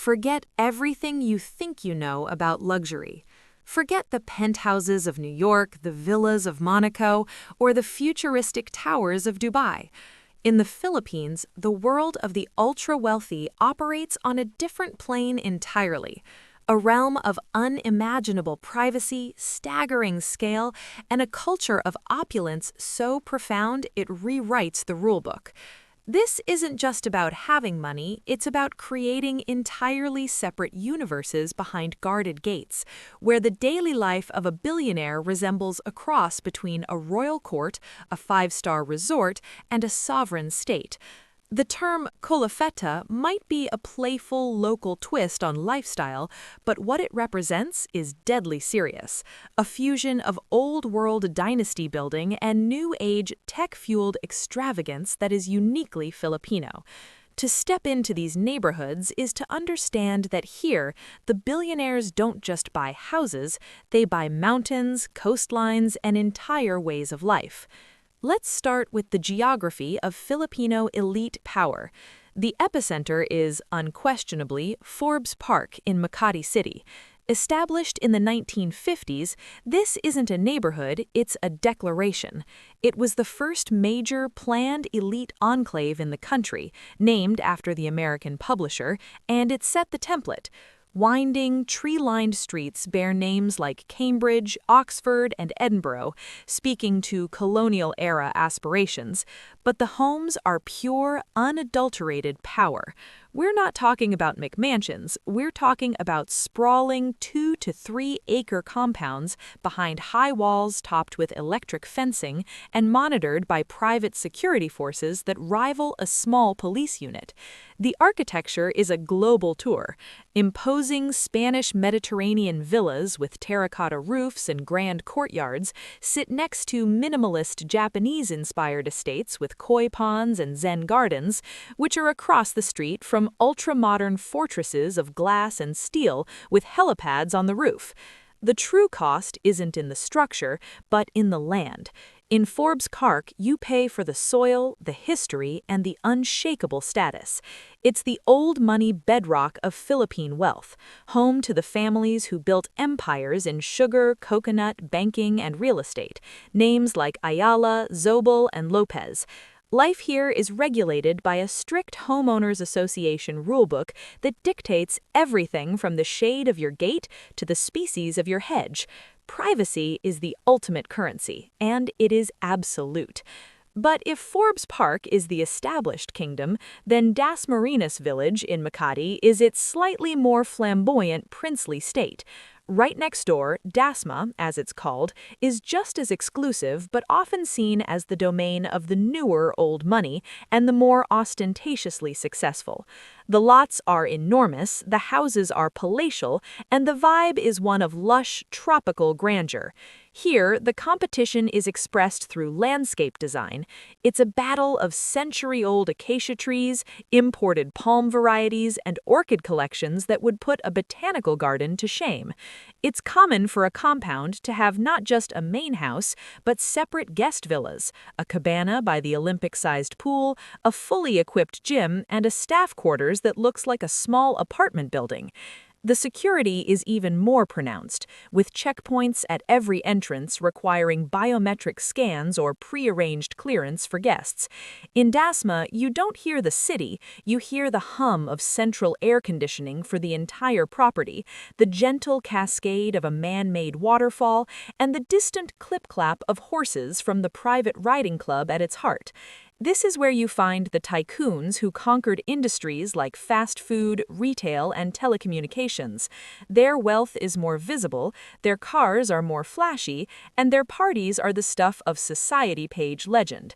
Forget everything you think you know about luxury. Forget the penthouses of New York, the villas of Monaco, or the futuristic towers of Dubai. In the Philippines, the world of the ultra-wealthy operates on a different plane entirely, a realm of unimaginable privacy, staggering scale, and a culture of opulence so profound it rewrites the rulebook. This isn't just about having money, it's about creating entirely separate universes behind guarded gates, where the daily life of a billionaire resembles a cross between a royal court, a five-star resort, and a sovereign state. The term Colafeta might be a playful local twist on lifestyle, but what it represents is deadly serious. A fusion of old-world dynasty building and new-age tech-fueled extravagance that is uniquely Filipino. To step into these neighborhoods is to understand that here, the billionaires don't just buy houses, they buy mountains, coastlines, and entire ways of life. Let's start with the geography of Filipino elite power. The epicenter is, unquestionably, Forbes Park in Makati City. Established in the 1950s, this isn't a neighborhood, it's a declaration. It was the first major planned elite enclave in the country, named after the American publisher, and it set the template. Winding, tree-lined streets bear names like Cambridge, Oxford, and Edinburgh, speaking to colonial-era aspirations, but the homes are pure, unadulterated power. We're not talking about McMansions, we're talking about sprawling 2 to 3 acre compounds behind high walls topped with electric fencing and monitored by private security forces that rival a small police unit. The architecture is a global tour. Imposing Spanish Mediterranean villas with terracotta roofs and grand courtyards sit next to minimalist Japanese-inspired estates with koi ponds and zen gardens, which are across the street from ultra-modern fortresses of glass and steel with helipads on the roof. The true cost isn't in the structure, but in the land. In Forbes Park, you pay for the soil, the history, and the unshakable status. It's the old money bedrock of Philippine wealth, home to the families who built empires in sugar, coconut, banking, and real estate, names like Ayala, Zobel, and Lopez. Life here is regulated by a strict homeowners association rulebook that dictates everything from the shade of your gate to the species of your hedge. Privacy is the ultimate currency, and it is absolute. But if Forbes Park is the established kingdom, then Dasmariñas Village in Makati is its slightly more flamboyant princely state. Right next door, Dasma, as it's called, is just as exclusive but often seen as the domain of the newer old money and the more ostentatiously successful. The lots are enormous, the houses are palatial, and the vibe is one of lush, tropical grandeur. Here, the competition is expressed through landscape design. It's a battle of century-old acacia trees, imported palm varieties, and orchid collections that would put a botanical garden to shame. It's common for a compound to have not just a main house, but separate guest villas, a cabana by the Olympic-sized pool, a fully equipped gym, and a staff quarters that looks like a small apartment building. The security is even more pronounced, with checkpoints at every entrance requiring biometric scans or pre-arranged clearance for guests. In Dasma, you don't hear the city, you hear the hum of central air conditioning for the entire property, the gentle cascade of a man-made waterfall, and the distant clip-clap of horses from the private riding club at its heart. This is where you find the tycoons who conquered industries like fast food, retail, and telecommunications. Their wealth is more visible, their cars are more flashy, and their parties are the stuff of society page legend.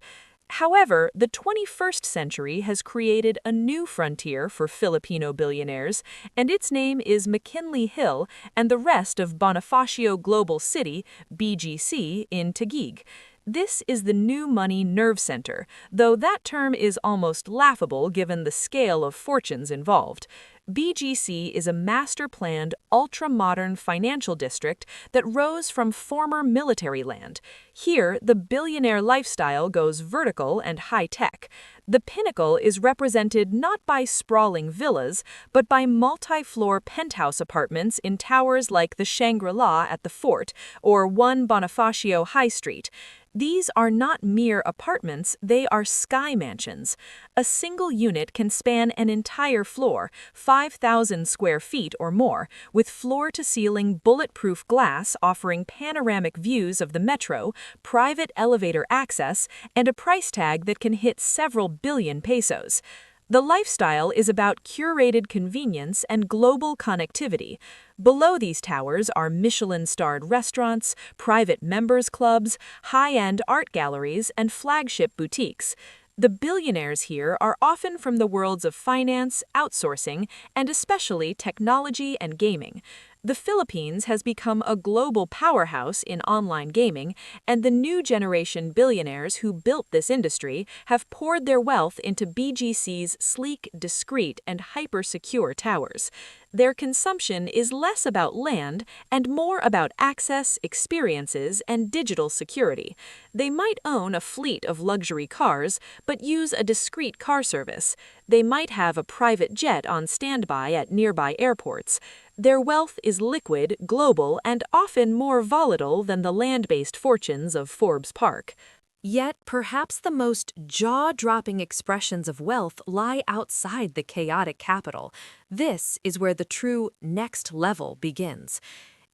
However, the 21st century has created a new frontier for Filipino billionaires, and its name is McKinley Hill and the rest of Bonifacio Global City, BGC, in Taguig. This is the new money nerve center, though that term is almost laughable given the scale of fortunes involved. BGC is a master-planned, ultra-modern financial district that rose from former military land. Here, the billionaire lifestyle goes vertical and high-tech. The pinnacle is represented not by sprawling villas, but by multi-floor penthouse apartments in towers like the Shangri-La at the Fort or One Bonifacio High Street. These are not mere apartments, they are sky mansions. A single unit can span an entire floor, 5,000 square feet or more, with floor-to-ceiling bulletproof glass offering panoramic views of the metro, private elevator access, and a price tag that can hit several billion pesos. The lifestyle is about curated convenience and global connectivity. Below these towers are Michelin-starred restaurants, private members clubs, high-end art galleries, and flagship boutiques. The billionaires here are often from the worlds of finance, outsourcing, and especially technology and gaming. The Philippines has become a global powerhouse in online gaming, and the new generation billionaires who built this industry have poured their wealth into BGC's sleek, discreet, and hyper-secure towers. Their consumption is less about land and more about access, experiences, and digital security. They might own a fleet of luxury cars, but use a discreet car service. They might have a private jet on standby at nearby airports. Their wealth is liquid, global, and often more volatile than the land-based fortunes of Forbes Park. Yet, perhaps the most jaw-dropping expressions of wealth lie outside the chaotic capital. This is where the true next level begins.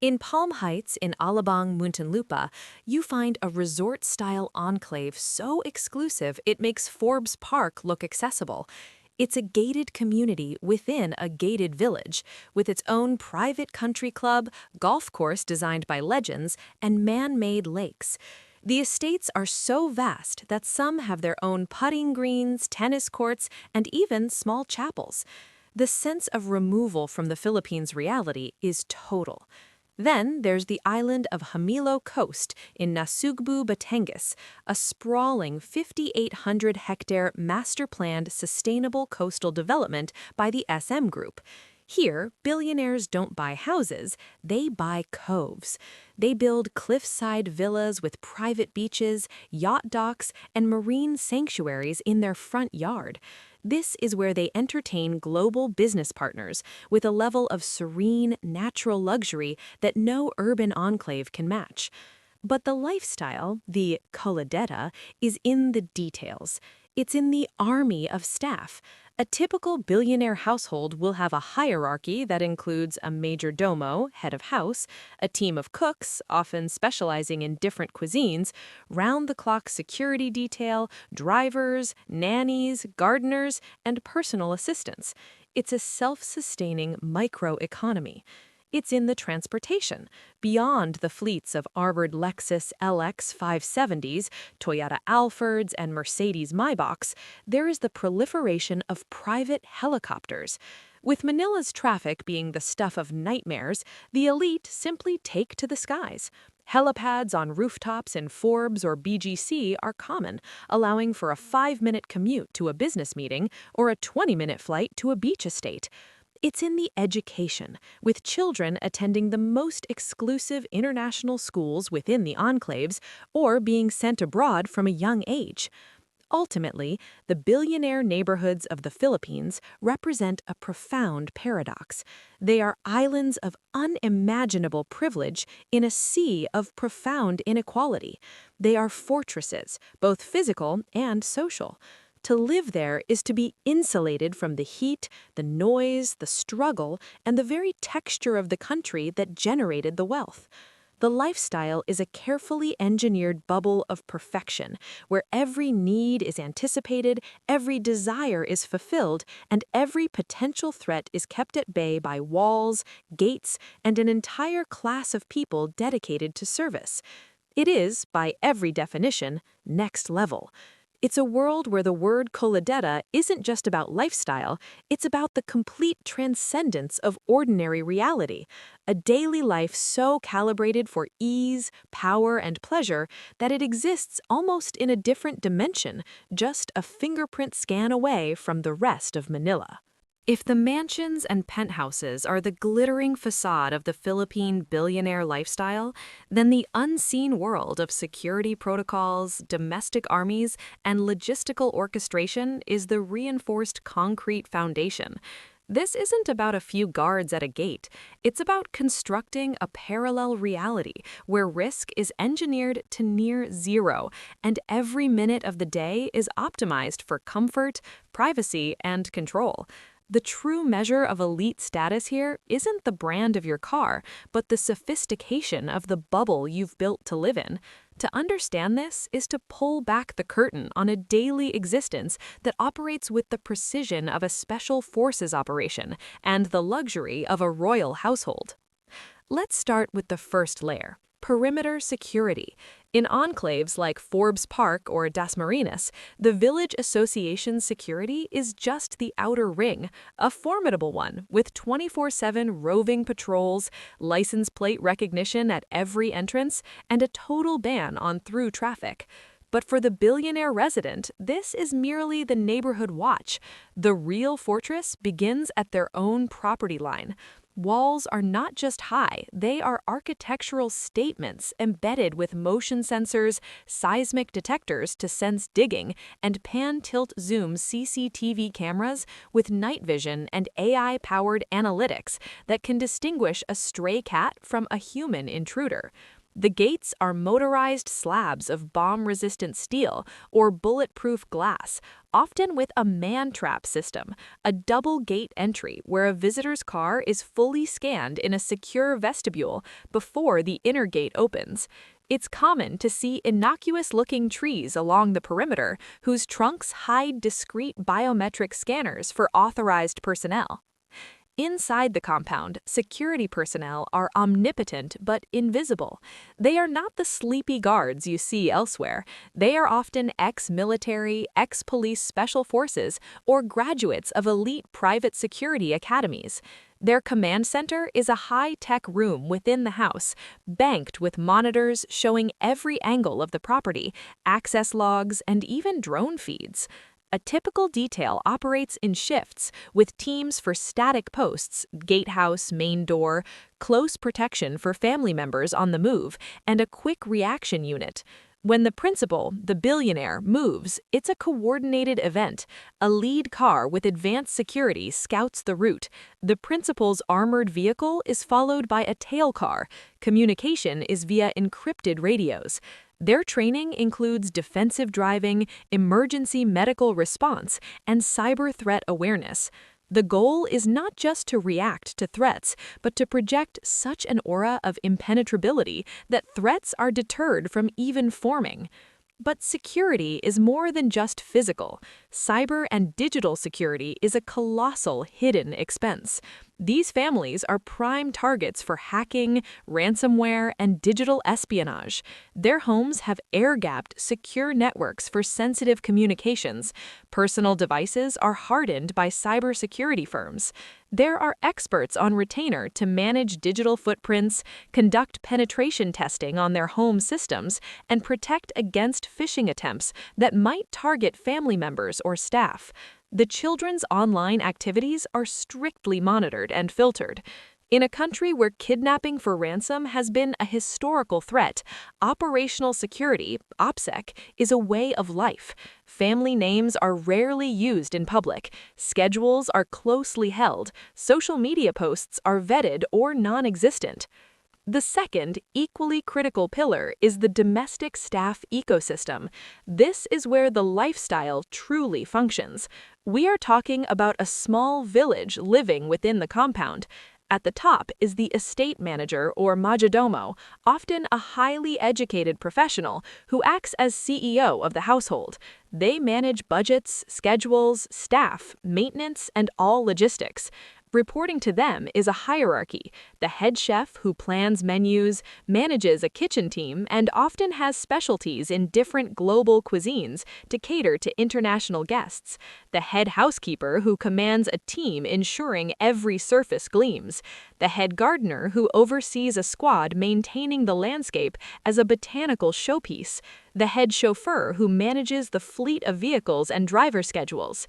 In Palm Heights in Alabang, Muntinlupa, you find a resort-style enclave so exclusive it makes Forbes Park look accessible. It's a gated community within a gated village, with its own private country club, golf course designed by legends, and man-made lakes. The estates are so vast that some have their own putting greens, tennis courts, and even small chapels. The sense of removal from the Philippines' reality is total. Then there's the island of Hamilo Coast in Nasugbu, Batangas, a sprawling 5,800-hectare master-planned sustainable coastal development by the SM Group. Here, billionaires don't buy houses, they buy coves. They build cliffside villas with private beaches, yacht docks, and marine sanctuaries in their front yard. This is where they entertain global business partners with a level of serene, natural luxury that no urban enclave can match. But the lifestyle, the Colafeta, is in the details. It's in the army of staff. A typical billionaire household will have a hierarchy that includes a major domo, head of house, a team of cooks, often specializing in different cuisines, round-the-clock security detail, drivers, nannies, gardeners, and personal assistants. It's a self-sustaining microeconomy. It's in the transportation. Beyond the fleets of armored Lexus LX 570s, Toyota Alfords, and Mercedes Maybachs, there is the proliferation of private helicopters. With Manila's traffic being the stuff of nightmares, the elite simply take to the skies. Helipads on rooftops in Forbes or BGC are common, allowing for a 5-minute commute to a business meeting or a 20-minute flight to a beach estate. It's in the education, with children attending the most exclusive international schools within the enclaves or being sent abroad from a young age. Ultimately, the billionaire neighborhoods of the Philippines represent a profound paradox. They are islands of unimaginable privilege in a sea of profound inequality. They are fortresses, both physical and social. To live there is to be insulated from the heat, the noise, the struggle, and the very texture of the country that generated the wealth. The lifestyle is a carefully engineered bubble of perfection, where every need is anticipated, every desire is fulfilled, and every potential threat is kept at bay by walls, gates, and an entire class of people dedicated to service. It is, by every definition, next level. It's a world where the word Colafeta isn't just about lifestyle, it's about the complete transcendence of ordinary reality, a daily life so calibrated for ease, power, and pleasure that it exists almost in a different dimension, just a fingerprint scan away from the rest of Manila. If the mansions and penthouses are the glittering facade of the Philippine billionaire lifestyle, then the unseen world of security protocols, domestic armies, and logistical orchestration is the reinforced concrete foundation. This isn't about a few guards at a gate. It's about constructing a parallel reality where risk is engineered to near zero, and every minute of the day is optimized for comfort, privacy, and control. The true measure of elite status here isn't the brand of your car, but the sophistication of the bubble you've built to live in. To understand this is to pull back the curtain on a daily existence that operates with the precision of a special forces operation and the luxury of a royal household. Let's start with the first layer. Perimeter security. In enclaves like Forbes Park or Dasmariñas, the Village Association's security is just the outer ring, a formidable one with 24/7 roving patrols, license plate recognition at every entrance, and a total ban on through traffic. But for the billionaire resident, this is merely the neighborhood watch. The real fortress begins at their own property line. Walls are not just high, they are architectural statements embedded with motion sensors, seismic detectors to sense digging, and pan-tilt-zoom CCTV cameras with night vision and AI-powered analytics that can distinguish a stray cat from a human intruder. The gates are motorized slabs of bomb-resistant steel or bulletproof glass, often with a man-trap system, a double gate entry where a visitor's car is fully scanned in a secure vestibule before the inner gate opens. It's common to see innocuous-looking trees along the perimeter whose trunks hide discrete biometric scanners for authorized personnel. Inside the compound, security personnel are omnipotent but invisible. They are not the sleepy guards you see elsewhere. They are often ex-military, ex-police special forces, or graduates of elite private security academies. Their command center is a high-tech room within the house, banked with monitors showing every angle of the property, access logs, and even drone feeds. A typical detail operates in shifts, with teams for static posts, gatehouse, main door, close protection for family members on the move, and a quick reaction unit. When the principal, the billionaire, moves, it's a coordinated event. A lead car with advanced security scouts the route. The principal's armored vehicle is followed by a tail car. Communication is via encrypted radios. Their training includes defensive driving, emergency medical response, and cyber threat awareness. The goal is not just to react to threats, but to project such an aura of impenetrability that threats are deterred from even forming. But security is more than just physical. Cyber and digital security is a colossal hidden expense. These families are prime targets for hacking, ransomware, and digital espionage. Their homes have air-gapped, secure networks for sensitive communications. Personal devices are hardened by cybersecurity firms. There are experts on retainer to manage digital footprints, conduct penetration testing on their home systems, and protect against phishing attempts that might target family members or staff. The children's online activities are strictly monitored and filtered. In a country where kidnapping for ransom has been a historical threat, operational security, OPSEC, is a way of life. Family names are rarely used in public, schedules are closely held, social media posts are vetted or non-existent. The second, equally critical pillar is the domestic staff ecosystem. This is where the lifestyle truly functions. We are talking about a small village living within the compound. At the top is the estate manager or mayordomo, often a highly educated professional who acts as CEO of the household. They manage budgets, schedules, staff, maintenance, and all logistics. Reporting to them is a hierarchy. The head chef who plans menus, manages a kitchen team, and often has specialties in different global cuisines to cater to international guests. The head housekeeper who commands a team ensuring every surface gleams. The head gardener who oversees a squad maintaining the landscape as a botanical showpiece. The head chauffeur who manages the fleet of vehicles and driver schedules.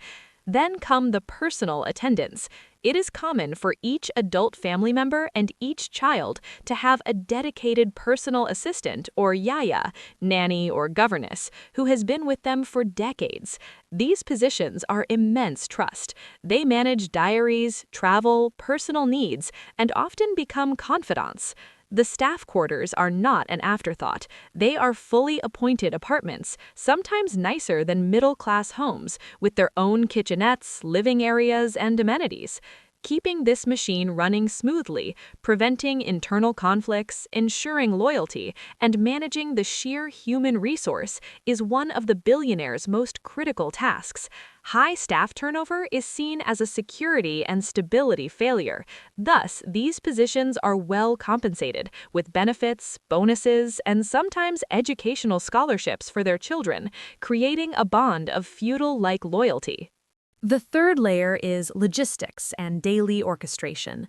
Then come the personal attendants. It is common for each adult family member and each child to have a dedicated personal assistant or yaya, nanny or governess, who has been with them for decades. These positions are immense trust. They manage diaries, travel, personal needs, and often become confidants. The staff quarters are not an afterthought. They are fully appointed apartments, sometimes nicer than middle-class homes, with their own kitchenettes, living areas, and amenities. Keeping this machine running smoothly, preventing internal conflicts, ensuring loyalty, and managing the sheer human resource is one of the billionaire's most critical tasks. High staff turnover is seen as a security and stability failure. Thus, these positions are well compensated, with benefits, bonuses, and sometimes educational scholarships for their children, creating a bond of feudal-like loyalty. The third layer is logistics and daily orchestration.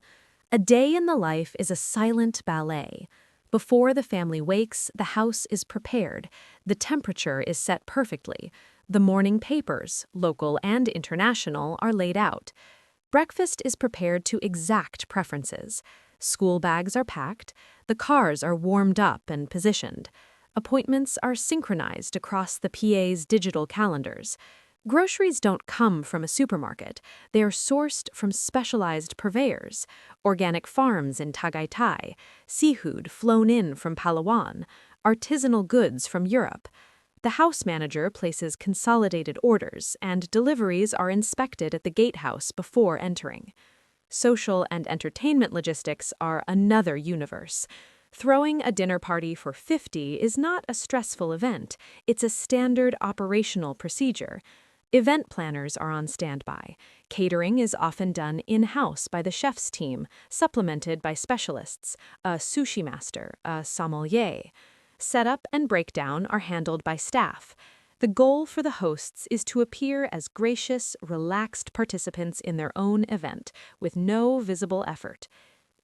A day in the life is a silent ballet. Before the family wakes, the house is prepared. The temperature is set perfectly. The morning papers, local and international, are laid out. Breakfast is prepared to exact preferences. School bags are packed. The cars are warmed up and positioned. Appointments are synchronized across the PA's digital calendars. Groceries don't come from a supermarket. They are sourced from specialized purveyors, organic farms in Tagaytay, seafood flown in from Palawan, artisanal goods from Europe. The house manager places consolidated orders, and deliveries are inspected at the gatehouse before entering. Social and entertainment logistics are another universe. Throwing a dinner party for 50 is not a stressful event. It's a standard operational procedure. Event planners are on standby. Catering is often done in-house by the chef's team, supplemented by specialists, a sushi master, a sommelier. Setup and breakdown are handled by staff. The goal for the hosts is to appear as gracious, relaxed participants in their own event, with no visible effort.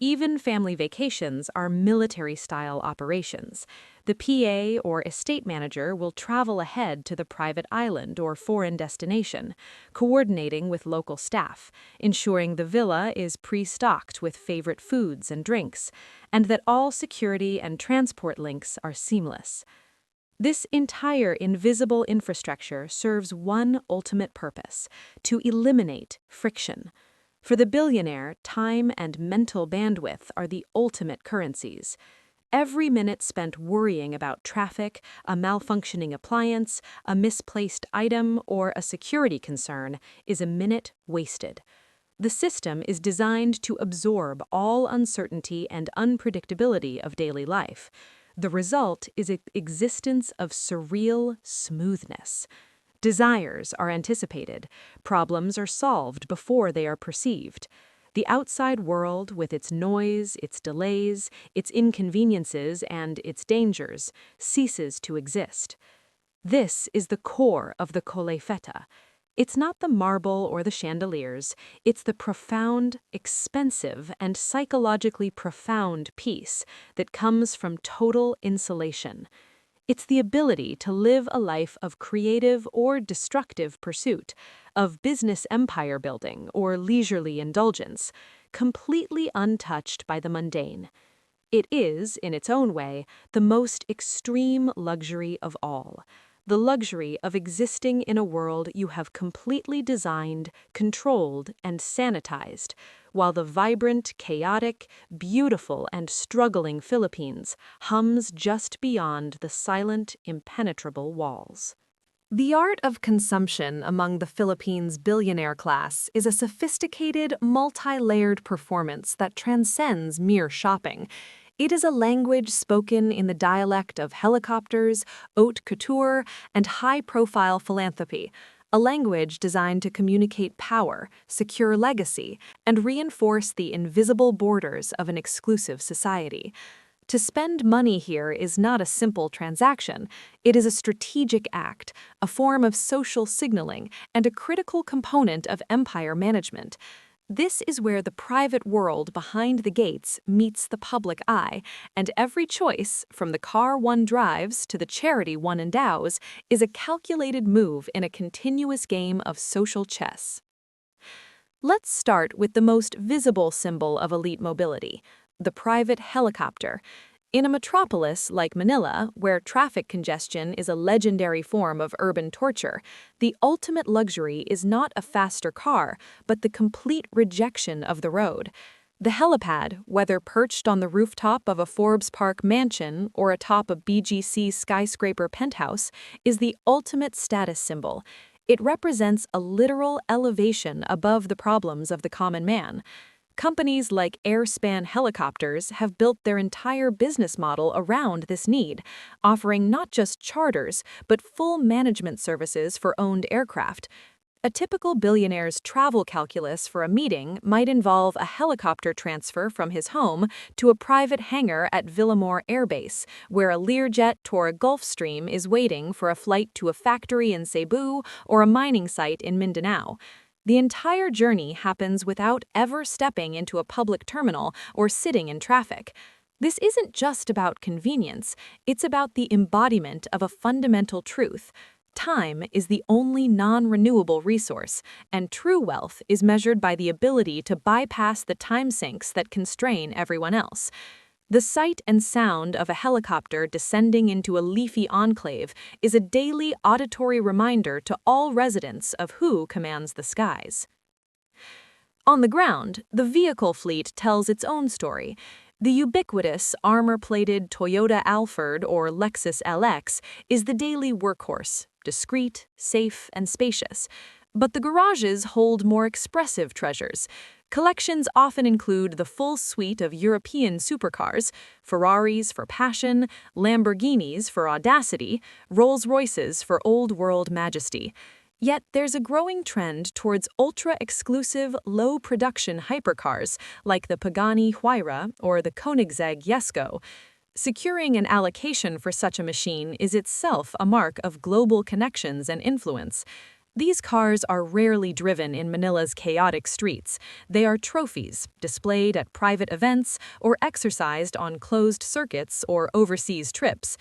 Even family vacations are military-style operations. The PA or estate manager will travel ahead to the private island or foreign destination, coordinating with local staff, ensuring the villa is pre-stocked with favorite foods and drinks, and that all security and transport links are seamless. This entire invisible infrastructure serves one ultimate purpose: to eliminate friction. For the billionaire, time and mental bandwidth are the ultimate currencies. Every minute spent worrying about traffic, a malfunctioning appliance, a misplaced item, or a security concern is a minute wasted. The system is designed to absorb all uncertainty and unpredictability of daily life. The result is an existence of surreal smoothness. Desires are anticipated. Problems are solved before they are perceived. The outside world, with its noise, its delays, its inconveniences, and its dangers, ceases to exist. This is the core of the Colafeta. It's not the marble or the chandeliers. It's the profound, expensive, and psychologically profound peace that comes from total insulation. It's the ability to live a life of creative or destructive pursuit, of business empire building or leisurely indulgence, completely untouched by the mundane. It is, in its own way, the most extreme luxury of all. The luxury of existing in a world you have completely designed, controlled, and sanitized, while the vibrant, chaotic, beautiful, and struggling Philippines hums just beyond the silent, impenetrable walls. The art of consumption among the Philippines' billionaire class is a sophisticated, multi-layered performance that transcends mere shopping. It is a language spoken in the dialect of helicopters, haute couture, and high-profile philanthropy, a language designed to communicate power, secure legacy, and reinforce the invisible borders of an exclusive society. To spend money here is not a simple transaction. It is a strategic act, a form of social signaling, and a critical component of empire management. This is where the private world behind the gates meets the public eye, and every choice, from the car one drives to the charity one endows, is a calculated move in a continuous game of social chess. Let's start with the most visible symbol of elite mobility, the private helicopter. In a metropolis like Manila, where traffic congestion is a legendary form of urban torture, the ultimate luxury is not a faster car, but the complete rejection of the road. The helipad, whether perched on the rooftop of a Forbes Park mansion or atop a BGC skyscraper penthouse, is the ultimate status symbol. It represents a literal elevation above the problems of the common man. Companies like Airspan Helicopters have built their entire business model around this need, offering not just charters, but full management services for owned aircraft. A typical billionaire's travel calculus for a meeting might involve a helicopter transfer from his home to a private hangar at Villamore Air Base, where a Learjet or a Gulfstream is waiting for a flight to a factory in Cebu or a mining site in Mindanao. The entire journey happens without ever stepping into a public terminal or sitting in traffic. This isn't just about convenience, it's about the embodiment of a fundamental truth. Time is the only non-renewable resource, and true wealth is measured by the ability to bypass the time sinks that constrain everyone else. The sight and sound of a helicopter descending into a leafy enclave is a daily auditory reminder to all residents of who commands the skies. On the ground, the vehicle fleet tells its own story. The ubiquitous armor-plated Toyota Alphard or Lexus LX is the daily workhorse, discreet, safe, and spacious. But the garages hold more expressive treasures. Collections often include the full suite of European supercars, Ferraris for passion, Lamborghinis for audacity, Rolls-Royces for old-world majesty. Yet there's a growing trend towards ultra-exclusive, low-production hypercars like the Pagani Huayra or the Koenigsegg Jesko. Securing an allocation for such a machine is itself a mark of global connections and influence. These cars are rarely driven in Manila's chaotic streets. They are trophies, displayed at private events or exercised on closed circuits or overseas trips.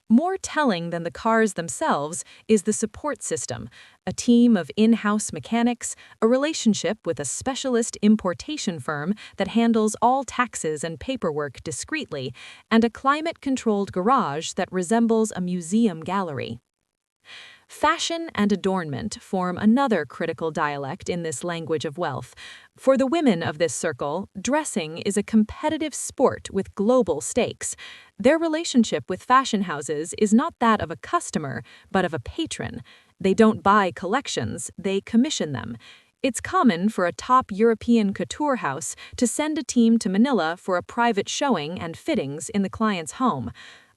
More telling than the cars themselves is the support system, a team of in-house mechanics, a relationship with a specialist importation firm that handles all taxes and paperwork discreetly, and a climate-controlled garage that resembles a museum gallery. Fashion and adornment form another critical dialect in this language of wealth. For the women of this circle, dressing is a competitive sport with global stakes. Their relationship with fashion houses is not that of a customer, but of a patron. They don't buy collections, they commission them. It's common for a top European couture house to send a team to Manila for a private showing and fittings in the client's home.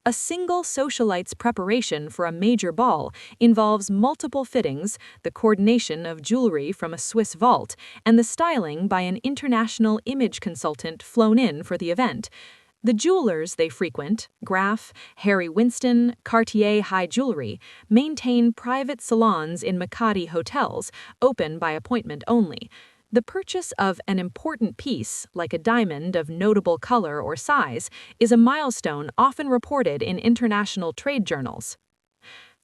A single socialite's preparation for a major ball involves multiple fittings, the coordination of jewelry from a Swiss vault, and the styling by an international image consultant flown in for the event. The jewelers they frequent, Graff, Harry Winston, Cartier High Jewelry, maintain private salons in Makati hotels, open by appointment only. The purchase of an important piece, like a diamond of notable color or size, is a milestone often reported in international trade journals.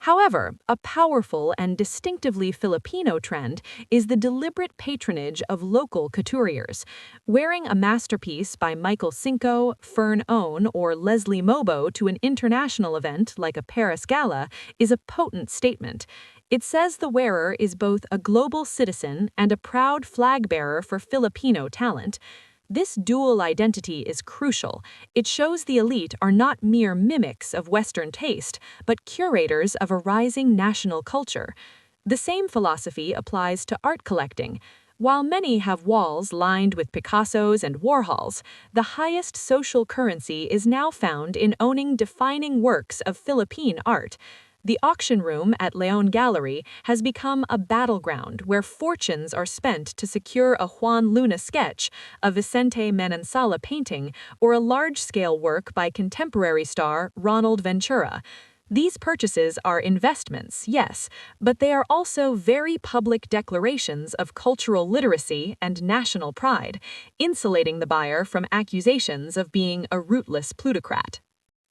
However, a powerful and distinctively Filipino trend is the deliberate patronage of local couturiers. Wearing a masterpiece by Michael Cinco, Fern Own, or Leslie Mobo to an international event like a Paris gala is a potent statement. It says the wearer is both a global citizen and a proud flag bearer for Filipino talent. This dual identity is crucial. It shows the elite are not mere mimics of Western taste, but curators of a rising national culture. The same philosophy applies to art collecting. While many have walls lined with Picassos and Warhols, the highest social currency is now found in owning defining works of Philippine art. The auction room at Leon Gallery has become a battleground where fortunes are spent to secure a Juan Luna sketch, a Vicente Manansala painting, or a large-scale work by contemporary star Ronald Ventura. These purchases are investments, yes, but they are also very public declarations of cultural literacy and national pride, insulating the buyer from accusations of being a rootless plutocrat.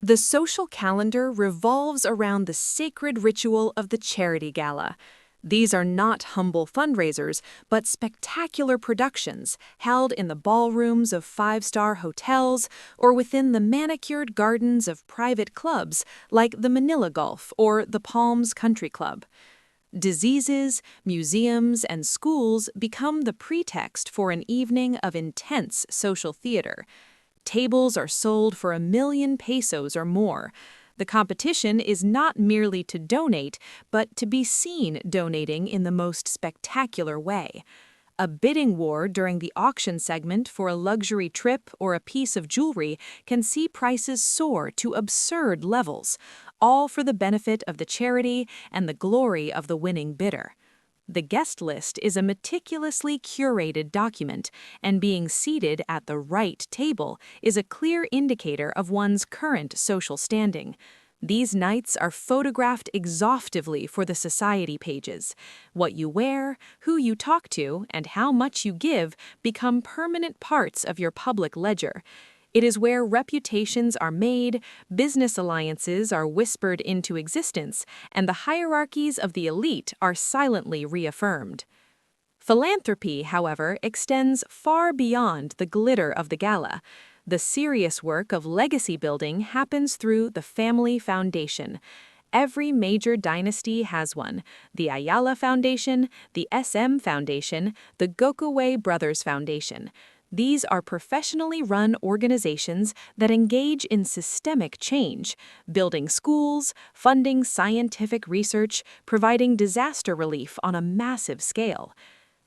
The social calendar revolves around the sacred ritual of the charity gala. These are not humble fundraisers, but spectacular productions held in the ballrooms of five-star hotels or within the manicured gardens of private clubs like the Manila Golf or the Palms Country Club. Diseases, museums, and schools become the pretext for an evening of intense social theater. Tables are sold for 1,000,000 pesos or more. The competition is not merely to donate, but to be seen donating in the most spectacular way. A bidding war during the auction segment for a luxury trip or a piece of jewelry can see prices soar to absurd levels, all for the benefit of the charity and the glory of the winning bidder. The guest list is a meticulously curated document, and being seated at the right table is a clear indicator of one's current social standing. These nights are photographed exhaustively for the society pages. What you wear, who you talk to, and how much you give become permanent parts of your public ledger. It is where reputations are made, business alliances are whispered into existence, and the hierarchies of the elite are silently reaffirmed. Philanthropy, however, extends far beyond the glitter of the gala. The serious work of legacy building happens through the family foundation. Every major dynasty has one: the Ayala Foundation, the SM Foundation, the Gokue Brothers Foundation. These are professionally run organizations that engage in systemic change, building schools, funding scientific research, providing disaster relief on a massive scale.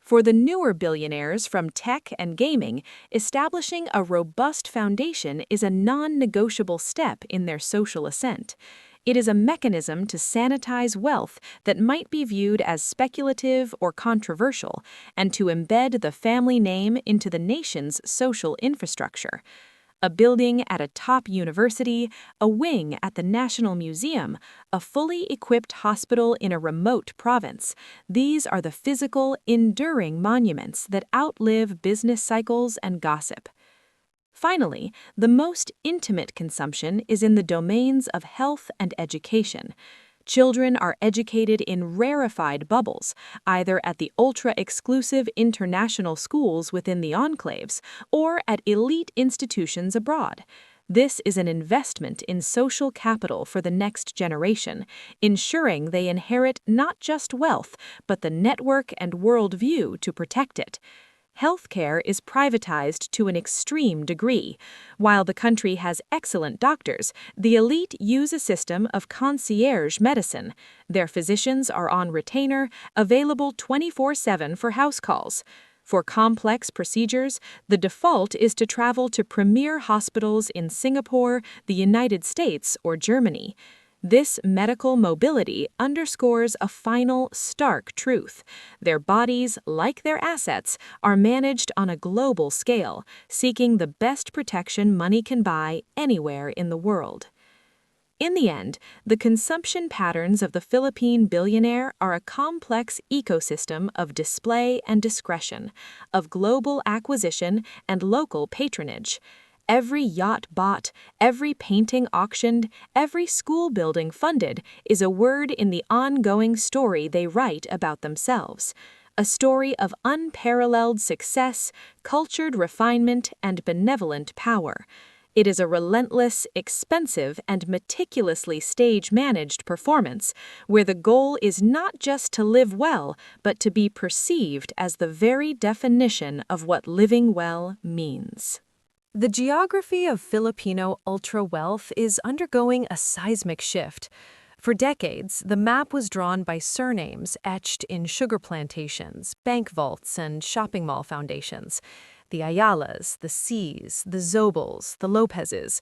For the newer billionaires from tech and gaming, establishing a robust foundation is a non-negotiable step in their social ascent. It is a mechanism to sanitize wealth that might be viewed as speculative or controversial, and to embed the family name into the nation's social infrastructure. A building at a top university, a wing at the National Museum, a fully equipped hospital in a remote province. These are the physical, enduring monuments that outlive business cycles and gossip. Finally, the most intimate consumption is in the domains of health and education. Children are educated in rarefied bubbles, either at the ultra-exclusive international schools within the enclaves or at elite institutions abroad. This is an investment in social capital for the next generation, ensuring they inherit not just wealth, but the network and worldview to protect it. Healthcare is privatized to an extreme degree. While the country has excellent doctors, the elite use a system of concierge medicine. Their physicians are on retainer, available 24/7 for house calls. For complex procedures, the default is to travel to premier hospitals in Singapore, the United States, or Germany. This medical mobility underscores a final, stark truth. Their bodies, like their assets, are managed on a global scale, seeking the best protection money can buy anywhere in the world. In the end, the consumption patterns of the Philippine billionaire are a complex ecosystem of display and discretion, of global acquisition and local patronage. Every yacht bought, every painting auctioned, every school building funded is a word in the ongoing story they write about themselves. A story of unparalleled success, cultured refinement, and benevolent power. It is a relentless, expensive, and meticulously stage-managed performance, where the goal is not just to live well, but to be perceived as the very definition of what living well means. The geography of Filipino ultra-wealth is undergoing a seismic shift. For decades, the map was drawn by surnames etched in sugar plantations, bank vaults, and shopping mall foundations. The Ayalas, the Cs, the Zobels, the Lopezes.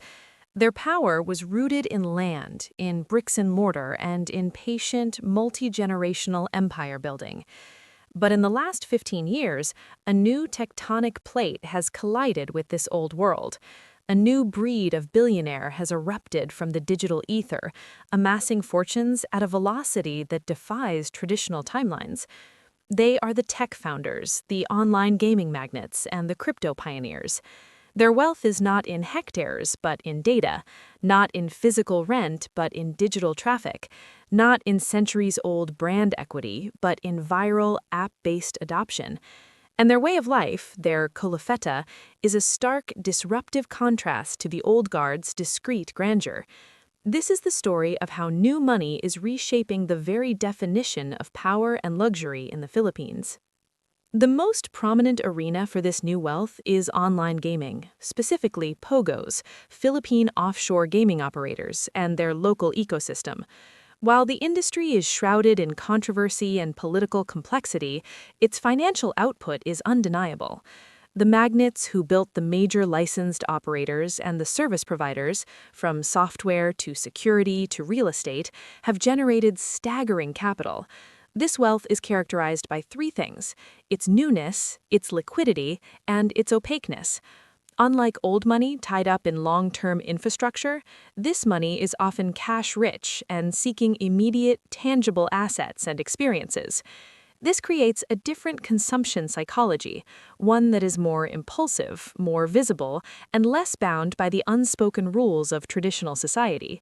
Their power was rooted in land, in bricks and mortar, and in patient, multi-generational empire building. But in the last 15 years, a new tectonic plate has collided with this old world. A new breed of billionaire has erupted from the digital ether, amassing fortunes at a velocity that defies traditional timelines. They are the tech founders, the online gaming magnates, and the crypto pioneers. Their wealth is not in hectares, but in data, not in physical rent, but in digital traffic, not in centuries-old brand equity, but in viral app-based adoption. And their way of life, their Colafeta, is a stark, disruptive contrast to the old guard's discreet grandeur. This is the story of how new money is reshaping the very definition of power and luxury in the Philippines. The most prominent arena for this new wealth is online gaming, specifically POGOs, Philippine offshore gaming operators, and their local ecosystem. While the industry is shrouded in controversy and political complexity, its financial output is undeniable. The magnates who built the major licensed operators and the service providers, from software to security to real estate, have generated staggering capital. This wealth is characterized by three things: its newness, its liquidity, and its opaqueness. Unlike old money tied up in long-term infrastructure, this money is often cash-rich and seeking immediate, tangible assets and experiences. This creates a different consumption psychology, one that is more impulsive, more visible, and less bound by the unspoken rules of traditional society.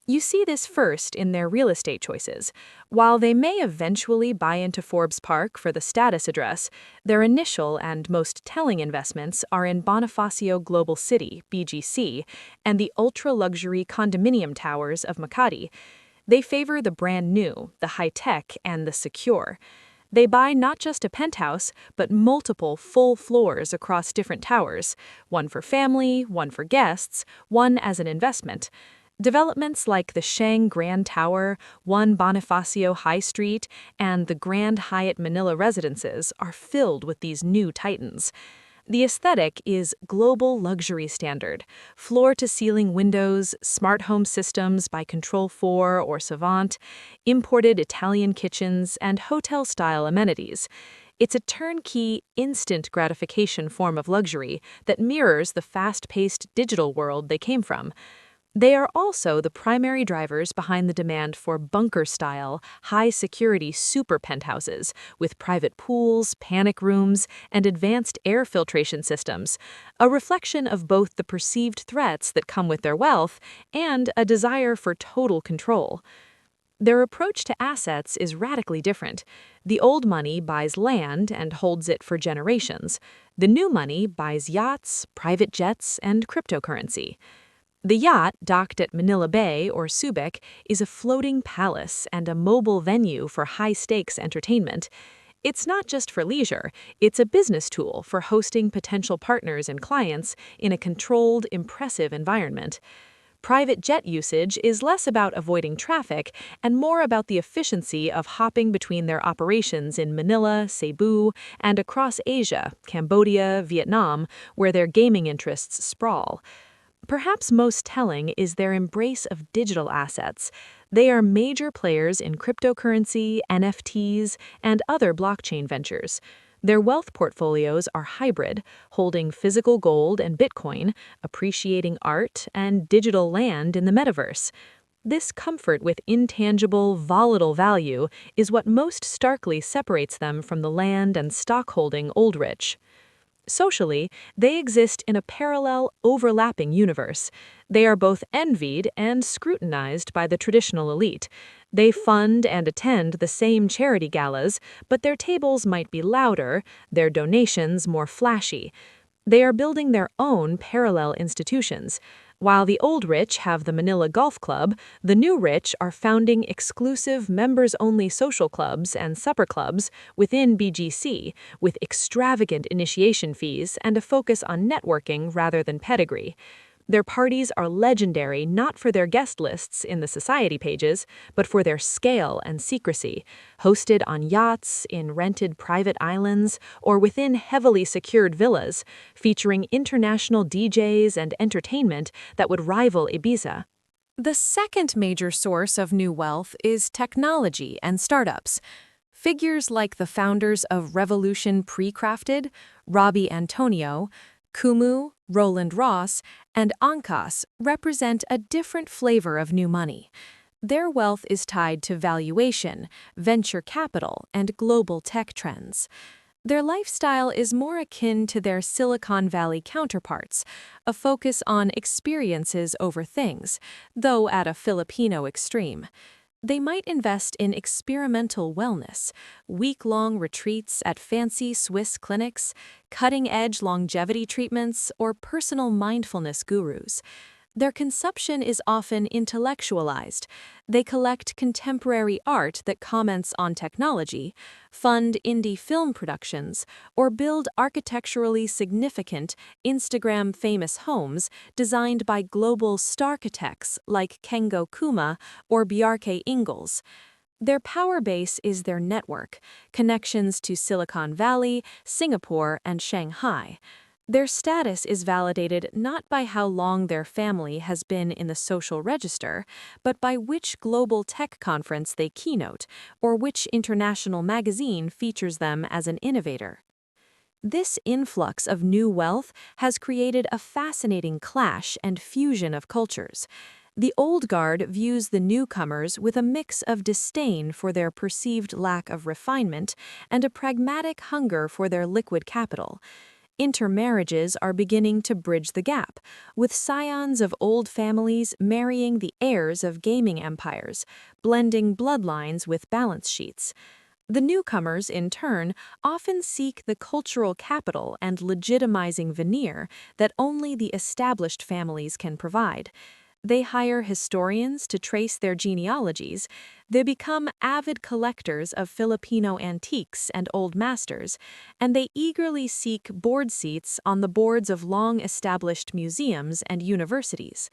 You see this first in their real estate choices. While they may eventually buy into Forbes Park for the status address, their initial and most telling investments are in Bonifacio Global City, BGC, and the ultra-luxury condominium towers of Makati. They favor the brand new, the high-tech, and the secure. They buy not just a penthouse, but multiple full floors across different towers, one for family, one for guests, one as an investment. Developments like the Shang Grand Tower, One Bonifacio High Street, and the Grand Hyatt Manila Residences are filled with these new titans. The aesthetic is global luxury standard: floor-to-ceiling windows, smart home systems by Control 4 or Savant, imported Italian kitchens, and hotel-style amenities. It's a turnkey, instant gratification form of luxury that mirrors the fast-paced digital world they came from. They are also the primary drivers behind the demand for bunker-style, high-security super penthouses with private pools, panic rooms, and advanced air filtration systems, a reflection of both the perceived threats that come with their wealth and a desire for total control. Their approach to assets is radically different. The old money buys land and holds it for generations. The new money buys yachts, private jets, and cryptocurrency. The yacht, docked at Manila Bay or Subic, is a floating palace and a mobile venue for high-stakes entertainment. It's not just for leisure, it's a business tool for hosting potential partners and clients in a controlled, impressive environment. Private jet usage is less about avoiding traffic and more about the efficiency of hopping between their operations in Manila, Cebu, and across Asia, Cambodia, Vietnam, where their gaming interests sprawl. Perhaps most telling is their embrace of digital assets. They are major players in cryptocurrency, NFTs, and other blockchain ventures. Their wealth portfolios are hybrid, holding physical gold and Bitcoin, appreciating art, and digital land in the metaverse. This comfort with intangible, volatile value is what most starkly separates them from the land and stock-holding old rich. Socially, they exist in a parallel, overlapping universe. They are both envied and scrutinized by the traditional elite. They fund and attend the same charity galas, but their tables might be louder, their donations more flashy. They are building their own parallel institutions. While the old rich have the Manila Golf Club, the new rich are founding exclusive members-only social clubs and supper clubs within BGC, with extravagant initiation fees and a focus on networking rather than pedigree. Their parties are legendary not for their guest lists in the society pages, but for their scale and secrecy, hosted on yachts, in rented private islands, or within heavily secured villas, featuring international DJs and entertainment that would rival Ibiza. The second major source of new wealth is technology and startups. Figures like the founders of Revolution Pre-Crafted, Robbie Antonio, Kumu, Roland Ross, and Angkas represent a different flavor of new money. Their wealth is tied to valuation, venture capital, and global tech trends. Their lifestyle is more akin to their Silicon Valley counterparts, a focus on experiences over things, though at a Filipino extreme. They might invest in experimental wellness, week-long retreats at fancy Swiss clinics, cutting-edge longevity treatments, or personal mindfulness gurus. Their consumption is often intellectualized. They collect contemporary art that comments on technology, fund indie film productions, or build architecturally significant, Instagram-famous homes designed by global starchitects like Kengo Kuma or Bjarke Ingels. Their power base is their network, connections to Silicon Valley, Singapore, and Shanghai. Their status is validated not by how long their family has been in the social register, but by which global tech conference they keynote, or which international magazine features them as an innovator. This influx of new wealth has created a fascinating clash and fusion of cultures. The old guard views the newcomers with a mix of disdain for their perceived lack of refinement and a pragmatic hunger for their liquid capital. Intermarriages are beginning to bridge the gap, with scions of old families marrying the heirs of gaming empires, blending bloodlines with balance sheets. The newcomers, in turn, often seek the cultural capital and legitimizing veneer that only the established families can provide. They hire historians to trace their genealogies. They become avid collectors of Filipino antiques and old masters, and they eagerly seek board seats on the boards of long-established museums and universities.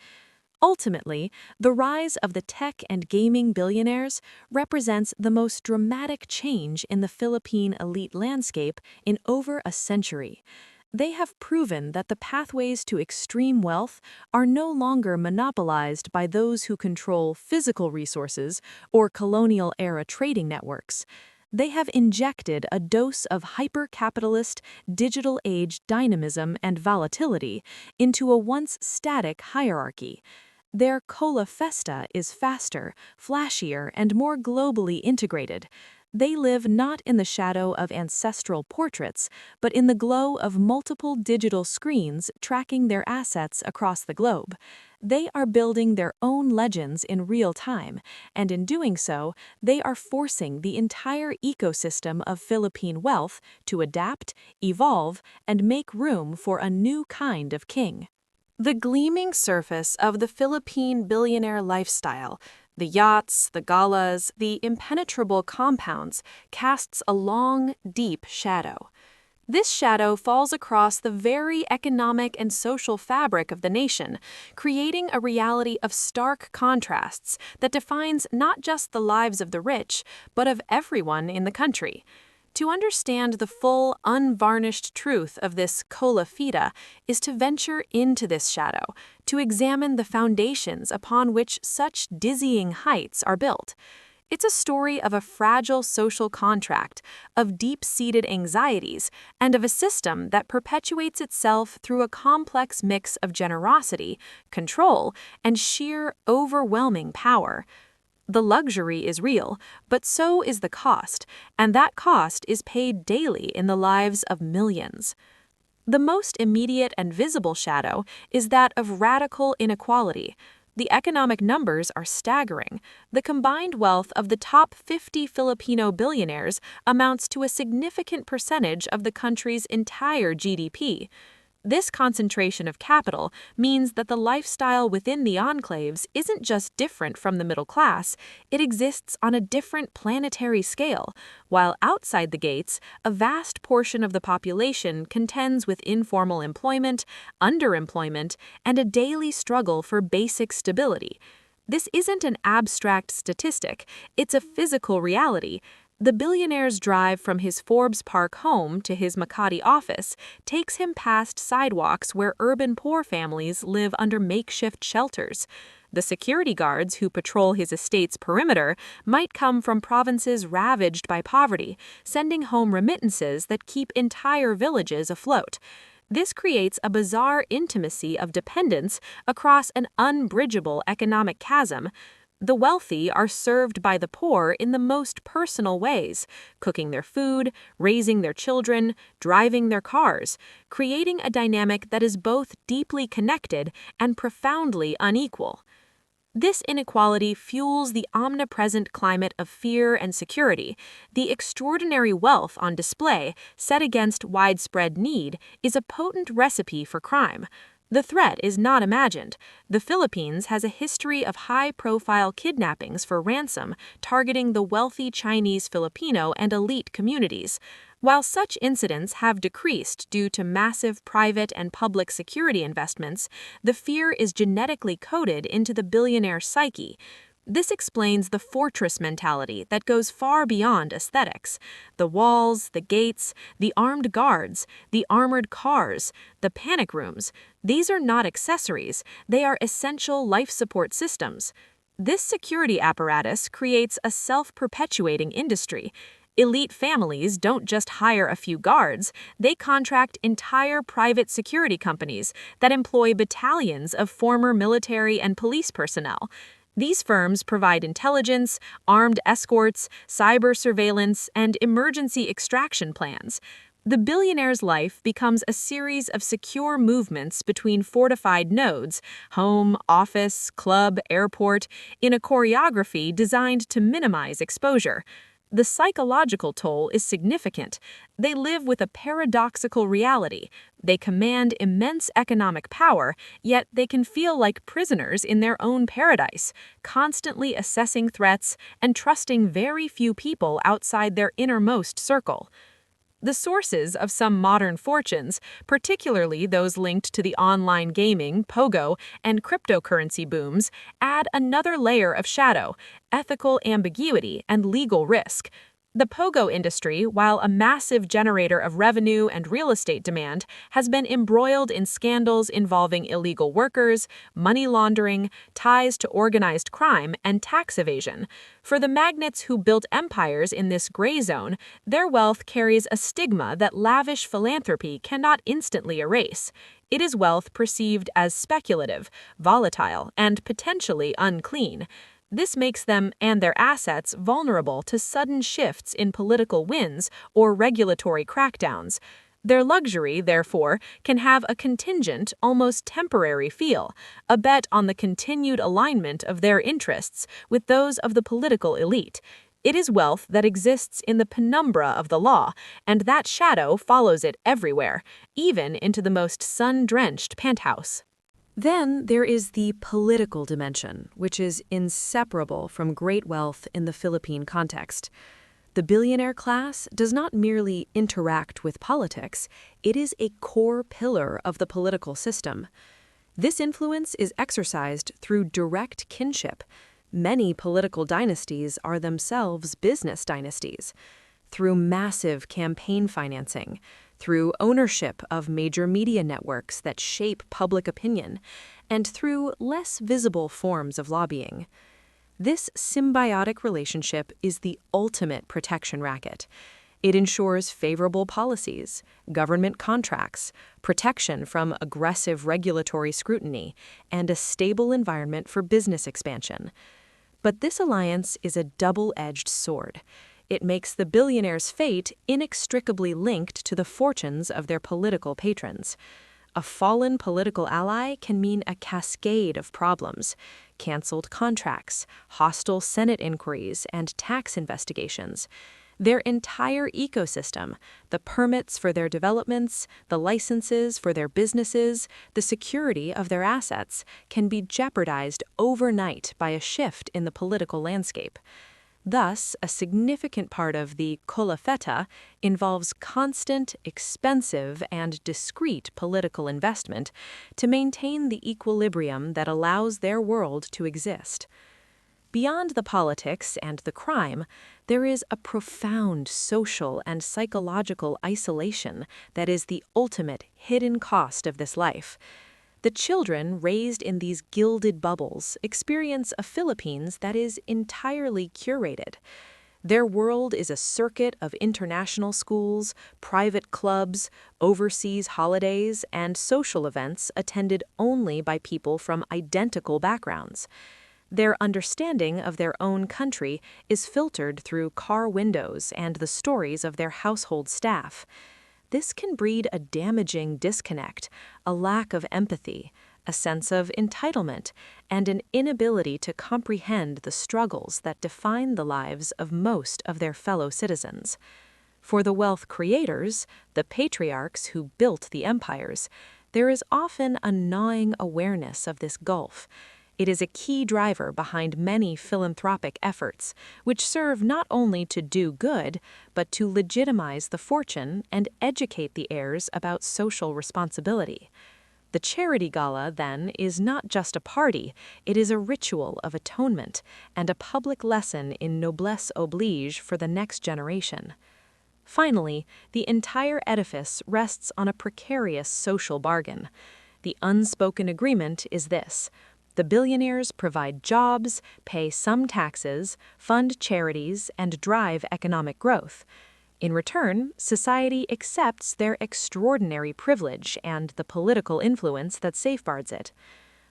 Ultimately, the rise of the tech and gaming billionaires represents the most dramatic change in the Philippine elite landscape in over a century. They have proven that the pathways to extreme wealth are no longer monopolized by those who control physical resources or colonial-era trading networks. They have injected a dose of hyper-capitalist, digital-age dynamism and volatility into a once static hierarchy. Their Colafeta is faster, flashier, and more globally integrated. They live not in the shadow of ancestral portraits, but in the glow of multiple digital screens tracking their assets across the globe. They are building their own legends in real time, and in doing so, they are forcing the entire ecosystem of Philippine wealth to adapt, evolve, and make room for a new kind of king. The gleaming surface of the Philippine billionaire lifestyle, the yachts, the galas, the impenetrable compounds, casts a long, deep shadow. This shadow falls across the very economic and social fabric of the nation, creating a reality of stark contrasts that defines not just the lives of the rich, but of everyone in the country. To understand the full, unvarnished truth of this Colafeta is to venture into this shadow, to examine the foundations upon which such dizzying heights are built. It's a story of a fragile social contract, of deep-seated anxieties, and of a system that perpetuates itself through a complex mix of generosity, control, and sheer, overwhelming power. The luxury is real, but so is the cost, and that cost is paid daily in the lives of millions. The most immediate and visible shadow is that of radical inequality. The economic numbers are staggering. The combined wealth of the top 50 Filipino billionaires amounts to a significant percentage of the country's entire GDP. This concentration of capital means that the lifestyle within the enclaves isn't just different from the middle class, it exists on a different planetary scale, while outside the gates, a vast portion of the population contends with informal employment, underemployment, and a daily struggle for basic stability. This isn't an abstract statistic, it's a physical reality. The billionaire's drive from his Forbes Park home to his Makati office takes him past sidewalks where urban poor families live under makeshift shelters. The security guards who patrol his estate's perimeter might come from provinces ravaged by poverty, sending home remittances that keep entire villages afloat. This creates a bizarre intimacy of dependence across an unbridgeable economic chasm. The wealthy are served by the poor in the most personal ways, cooking their food, raising their children, driving their cars, creating a dynamic that is both deeply connected and profoundly unequal. This inequality fuels the omnipresent climate of fear and security. The extraordinary wealth on display, set against widespread need, is a potent recipe for crime. The threat is not imagined. The Philippines has a history of high-profile kidnappings for ransom, targeting the wealthy Chinese Filipino and elite communities. While such incidents have decreased due to massive private and public security investments, the fear is genetically coded into the billionaire psyche. This explains the fortress mentality that goes far beyond aesthetics. The walls, the gates, the armed guards, the armored cars, the panic rooms, these are not accessories, they are essential life support systems. This security apparatus creates a self-perpetuating industry. Elite families don't just hire a few guards, they contract entire private security companies that employ battalions of former military and police personnel. These firms provide intelligence, armed escorts, cyber surveillance, and emergency extraction plans. The billionaire's life becomes a series of secure movements between fortified nodes, home, office, club, airport, in a choreography designed to minimize exposure. The psychological toll is significant. They live with a paradoxical reality. They command immense economic power, yet they can feel like prisoners in their own paradise, constantly assessing threats and trusting very few people outside their innermost circle. The sources of some modern fortunes, particularly those linked to the online gaming, pogo, and cryptocurrency booms, add another layer of shadow, ethical ambiguity, and legal risk. The pogo industry, while a massive generator of revenue and real estate demand, has been embroiled in scandals involving illegal workers, money laundering, ties to organized crime, and tax evasion. For the magnates who built empires in this gray zone, their wealth carries a stigma that lavish philanthropy cannot instantly erase. It is wealth perceived as speculative, volatile, and potentially unclean. This makes them and their assets vulnerable to sudden shifts in political winds or regulatory crackdowns. Their luxury, therefore, can have a contingent, almost temporary feel, a bet on the continued alignment of their interests with those of the political elite. It is wealth that exists in the penumbra of the law, and that shadow follows it everywhere, even into the most sun-drenched penthouse. Then there is the political dimension, which is inseparable from great wealth in the Philippine context. The billionaire class does not merely interact with politics, it is a core pillar of the political system. This influence is exercised through direct kinship. Many political dynasties are themselves business dynasties. Through massive campaign financing, through ownership of major media networks that shape public opinion, and through less visible forms of lobbying. This symbiotic relationship is the ultimate protection racket. It ensures favorable policies, government contracts, protection from aggressive regulatory scrutiny, and a stable environment for business expansion. But this alliance is a double-edged sword. It makes the billionaire's fate inextricably linked to the fortunes of their political patrons. A fallen political ally can mean a cascade of problems: canceled contracts, hostile Senate inquiries, and tax investigations. Their entire ecosystem, the permits for their developments, the licenses for their businesses, the security of their assets, can be jeopardized overnight by a shift in the political landscape. Thus, a significant part of the Colafeta involves constant, expensive, and discreet political investment to maintain the equilibrium that allows their world to exist. Beyond the politics and the crime, there is a profound social and psychological isolation that is the ultimate hidden cost of this life. The children raised in these gilded bubbles experience a Philippines that is entirely curated. Their world is a circuit of international schools, private clubs, overseas holidays, and social events attended only by people from identical backgrounds. Their understanding of their own country is filtered through car windows and the stories of their household staff. This can breed a damaging disconnect, a lack of empathy, a sense of entitlement, and an inability to comprehend the struggles that define the lives of most of their fellow citizens. For the wealth creators, the patriarchs who built the empires, there is often a gnawing awareness of this gulf. It is a key driver behind many philanthropic efforts, which serve not only to do good, but to legitimize the fortune and educate the heirs about social responsibility. The charity gala, then, is not just a party, it is a ritual of atonement and a public lesson in noblesse oblige for the next generation. Finally, the entire edifice rests on a precarious social bargain. The unspoken agreement is this: the billionaires provide jobs, pay some taxes, fund charities, and drive economic growth. In return, society accepts their extraordinary privilege and the political influence that safeguards it.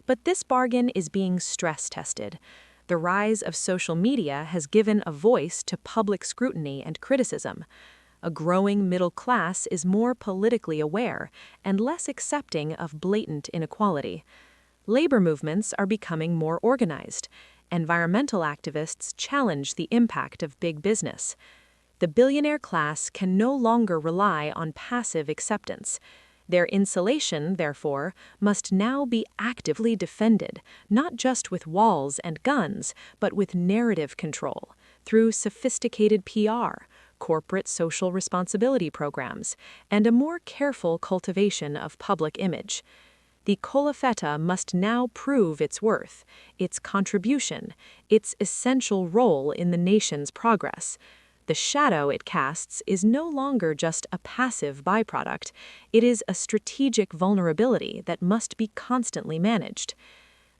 But this bargain is being stress-tested. The rise of social media has given a voice to public scrutiny and criticism. A growing middle class is more politically aware and less accepting of blatant inequality. Labor movements are becoming more organized. Environmental activists challenge the impact of big business. The billionaire class can no longer rely on passive acceptance. Their insulation, therefore, must now be actively defended, not just with walls and guns, but with narrative control, through sophisticated PR, corporate social responsibility programs, and a more careful cultivation of public image. The Colafeta must now prove its worth, its contribution, its essential role in the nation's progress. The shadow it casts is no longer just a passive byproduct, it is a strategic vulnerability that must be constantly managed.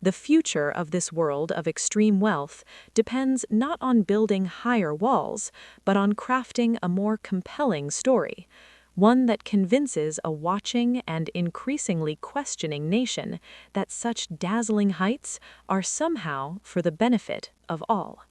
The future of this world of extreme wealth depends not on building higher walls, but on crafting a more compelling story, one that convinces a watching and increasingly questioning nation that such dazzling heights are somehow for the benefit of all.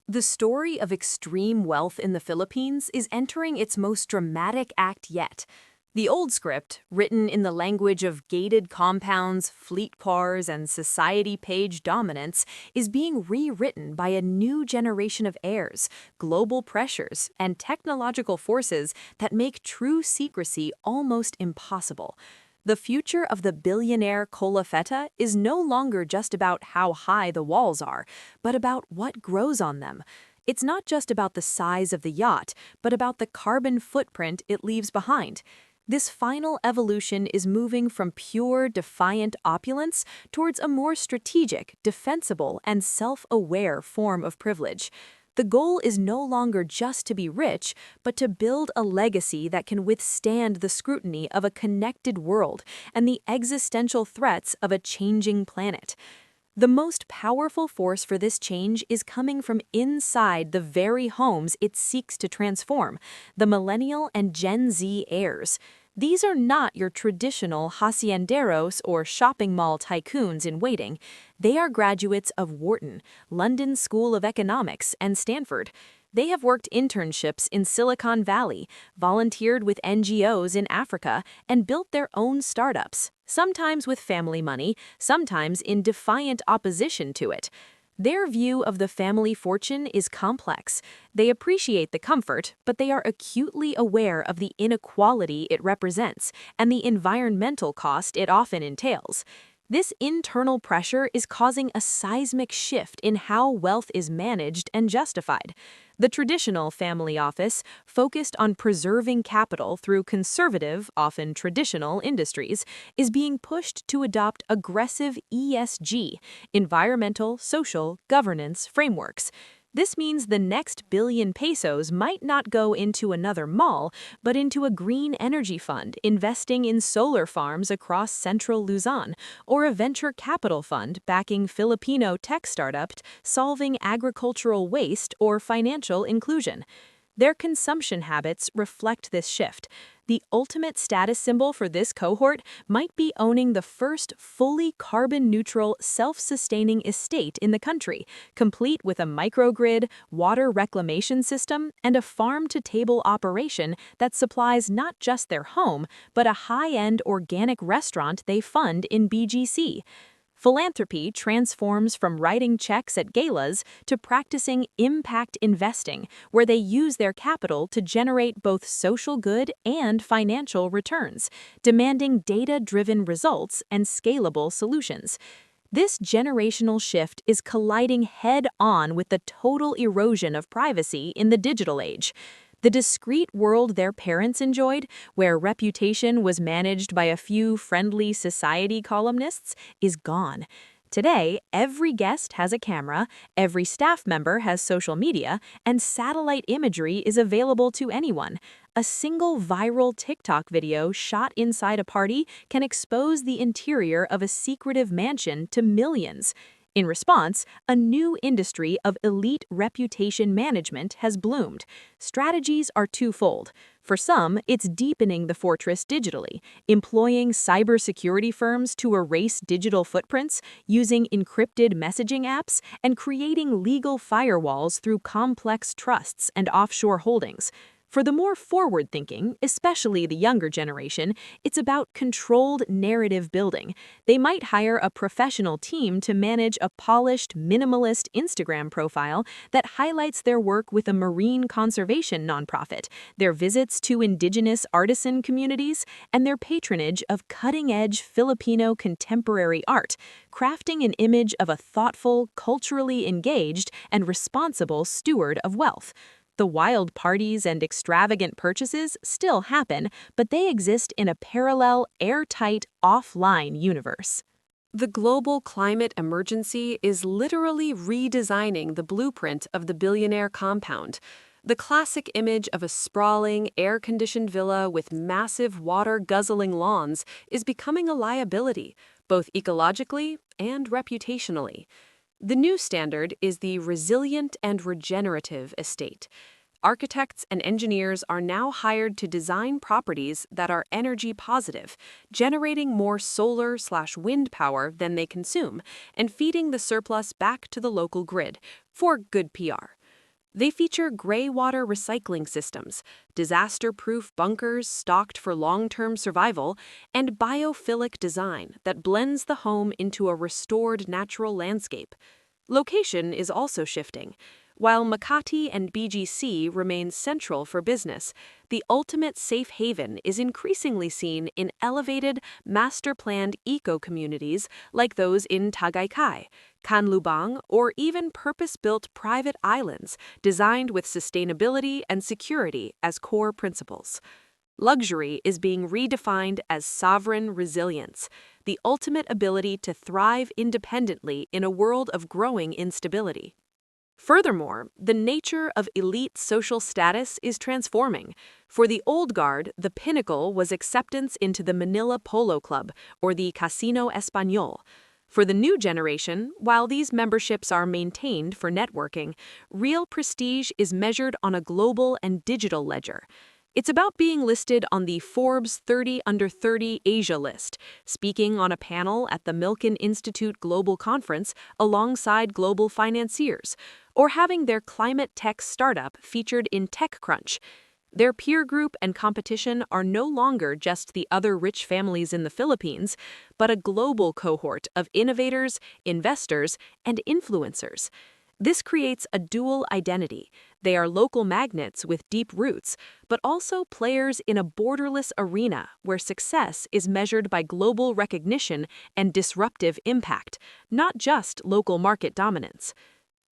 The story of extreme wealth in the Philippines is entering its most dramatic act yet. The old script, written in the language of gated compounds, fleet cars, and society page dominance, is being rewritten by a new generation of heirs, global pressures, and technological forces that make true secrecy almost impossible. The future of the billionaire Colafeta is no longer just about how high the walls are, but about what grows on them. It's not just about the size of the yacht, but about the carbon footprint it leaves behind. This final evolution is moving from pure, defiant opulence towards a more strategic, defensible, and self-aware form of privilege. The goal is no longer just to be rich, but to build a legacy that can withstand the scrutiny of a connected world and the existential threats of a changing planet. The most powerful force for this change is coming from inside the very homes it seeks to transform, the millennial and Gen Z heirs. These are not your traditional hacienderos or shopping mall tycoons in waiting. They are graduates of Wharton, London School of Economics, and Stanford. They have worked internships in Silicon Valley, volunteered with NGOs in Africa, and built their own startups, sometimes with family money, sometimes in defiant opposition to it. Their view of the family fortune is complex. They appreciate the comfort, but they are acutely aware of the inequality it represents and the environmental cost it often entails. This internal pressure is causing a seismic shift in how wealth is managed and justified. The traditional family office, focused on preserving capital through conservative, often traditional industries, is being pushed to adopt aggressive ESG, environmental, social, governance frameworks. This means the next billion pesos might not go into another mall, but into a green energy fund investing in solar farms across central Luzon, or a venture capital fund backing Filipino tech startups solving agricultural waste or financial inclusion. Their consumption habits reflect this shift. The ultimate status symbol for this cohort might be owning the first fully carbon-neutral, self-sustaining estate in the country, complete with a microgrid, water reclamation system, and a farm-to-table operation that supplies not just their home, but a high-end organic restaurant they fund in BGC. Philanthropy transforms from writing checks at galas to practicing impact investing, where they use their capital to generate both social good and financial returns, demanding data-driven results and scalable solutions. This generational shift is colliding head-on with the total erosion of privacy in the digital age. The discreet world their parents enjoyed, where reputation was managed by a few friendly society columnists, is gone. Today, every guest has a camera, every staff member has social media, and satellite imagery is available to anyone. A single viral TikTok video shot inside a party can expose the interior of a secretive mansion to millions. In response, a new industry of elite reputation management has bloomed. Strategies are twofold. For some, it's deepening the fortress digitally, employing cybersecurity firms to erase digital footprints, using encrypted messaging apps, and creating legal firewalls through complex trusts and offshore holdings. For the more forward-thinking, especially the younger generation, it's about controlled narrative building. They might hire a professional team to manage a polished, minimalist Instagram profile that highlights their work with a marine conservation nonprofit, their visits to indigenous artisan communities, and their patronage of cutting-edge Filipino contemporary art, crafting an image of a thoughtful, culturally engaged, and responsible steward of wealth. The wild parties and extravagant purchases still happen, but they exist in a parallel, airtight, offline universe. The global climate emergency is literally redesigning the blueprint of the billionaire compound. The classic image of a sprawling, air-conditioned villa with massive water-guzzling lawns is becoming a liability, both ecologically and reputationally. The new standard is the resilient and regenerative estate. Architects and engineers are now hired to design properties that are energy positive, generating more solar/wind power than they consume, and feeding the surplus back to the local grid for good PR. They feature gray water recycling systems, disaster-proof bunkers stocked for long-term survival, and biophilic design that blends the home into a restored natural landscape. Location is also shifting. While Makati and BGC remain central for business, the ultimate safe haven is increasingly seen in elevated, master-planned eco-communities like those in Tagaytay, Canlubang, or even purpose-built private islands designed with sustainability and security as core principles. Luxury is being redefined as sovereign resilience, the ultimate ability to thrive independently in a world of growing instability. Furthermore, the nature of elite social status is transforming. For the old guard, the pinnacle was acceptance into the Manila Polo Club or the Casino Español. For the new generation, while these memberships are maintained for networking, real prestige is measured on a global and digital ledger. It's about being listed on the Forbes 30 Under 30 Asia list, speaking on a panel at the Milken Institute Global Conference alongside global financiers, or having their climate tech startup featured in TechCrunch. Their peer group and competition are no longer just the other rich families in the Philippines, but a global cohort of innovators, investors, and influencers. This creates a dual identity. They are local magnets with deep roots, but also players in a borderless arena where success is measured by global recognition and disruptive impact, not just local market dominance.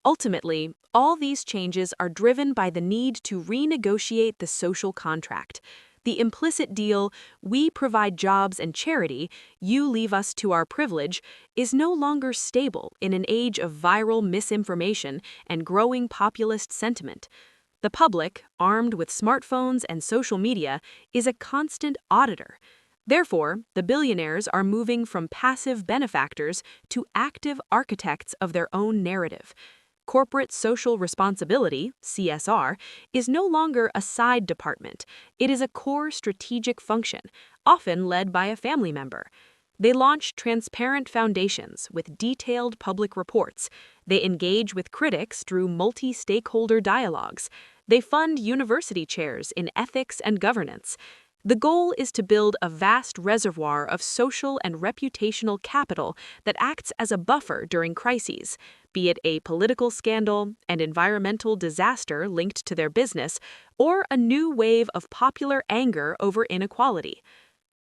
Ultimately, all these changes are driven by the need to renegotiate the social contract. The implicit deal, we provide jobs and charity, you leave us to our privilege, is no longer stable in an age of viral misinformation and growing populist sentiment. The public, armed with smartphones and social media, is a constant auditor. Therefore, the billionaires are moving from passive benefactors to active architects of their own narrative. Corporate social responsibility, CSR, is no longer a side department. It is a core strategic function, often led by a family member. They launch transparent foundations with detailed public reports. They engage with critics through multi-stakeholder dialogues. They fund university chairs in ethics and governance. The goal is to build a vast reservoir of social and reputational capital that acts as a buffer during crises, be it a political scandal, an environmental disaster linked to their business, or a new wave of popular anger over inequality.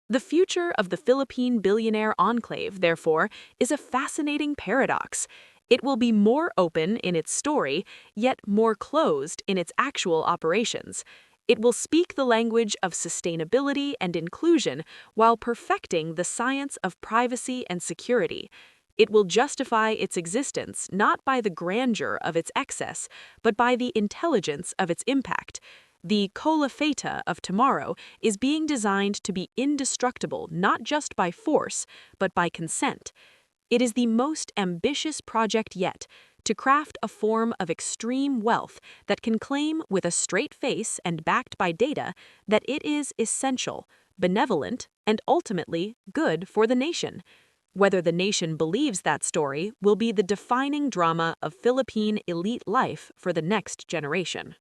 The future of the Philippine billionaire enclave, therefore, is a fascinating paradox. It will be more open in its story, yet more closed in its actual operations. It will speak the language of sustainability and inclusion while perfecting the science of privacy and security. It will justify its existence not by the grandeur of its excess, but by the intelligence of its impact. The Colafeta of tomorrow is being designed to be indestructible not just by force, but by consent. It is the most ambitious project yet, to craft a form of extreme wealth that can claim with a straight face and backed by data that it is essential, benevolent, and ultimately good for the nation. Whether the nation believes that story will be the defining drama of Philippine elite life for the next generation.